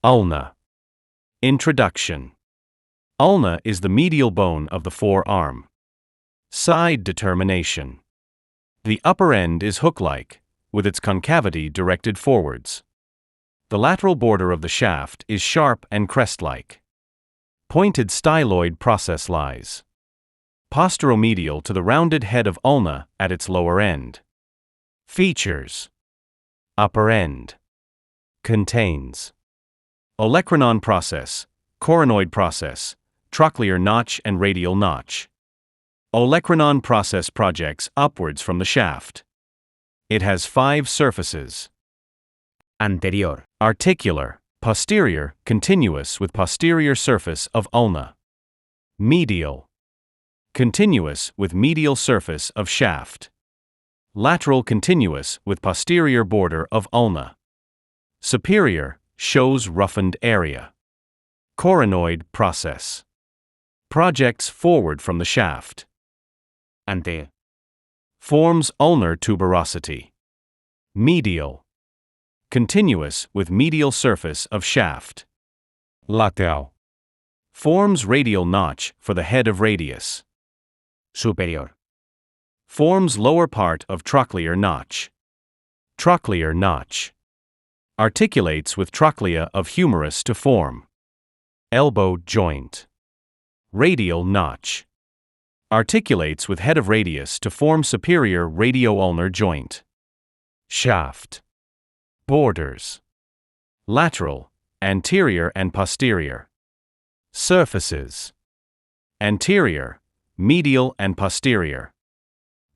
Ulna. Introduction. Ulna is the medial bone of the forearm. Side determination. The upper end is hook-like, with its concavity directed forwards. The lateral border of the shaft is sharp and crest-like. Pointed styloid process lies posteromedial to the rounded head of ulna at its lower end. Features. Upper end. Contains olecranon process, coronoid process, trochlear notch and radial notch. Olecranon process projects upwards from the shaft. It has 5 surfaces. Anterior. Articular, posterior, continuous with posterior surface of ulna. Medial. Continuous with medial surface of shaft. Lateral continuous with posterior border of ulna. Superior, shows roughened area. Coronoid process. Projects forward from the shaft. Ante. Forms ulnar tuberosity. Medial. Continuous with medial surface of shaft. Lateral. Forms radial notch for the head of radius. Superior. Forms lower part of trochlear notch. Trochlear notch. Articulates with trochlea of humerus to form. Elbow joint. Radial notch. Articulates with head of radius to form superior radio-ulnar joint. Shaft. Borders. Lateral, anterior and posterior. Surfaces. Anterior, medial and posterior.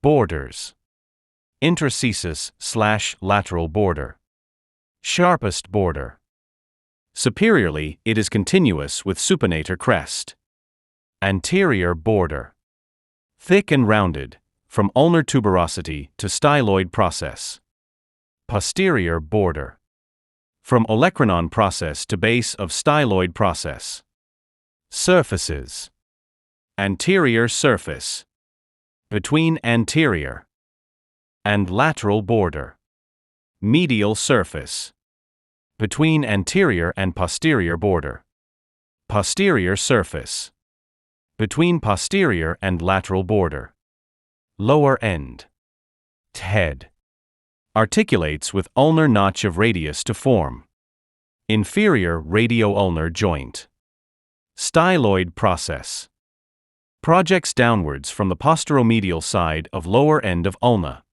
Borders. Intercesus/lateral border. Sharpest border. Superiorly, it is continuous with supinator crest. Anterior border. Thick and rounded, from ulnar tuberosity to styloid process. Posterior border. From olecranon process to base of styloid process. Surfaces. Anterior surface. Between anterior and lateral border. Medial surface. Between anterior and posterior border. Posterior surface. Between posterior and lateral border. Lower end. Head. Articulates with ulnar notch of radius to form. Inferior radio-ulnar joint. Styloid process. Projects downwards from the posteromedial side of lower end of ulna.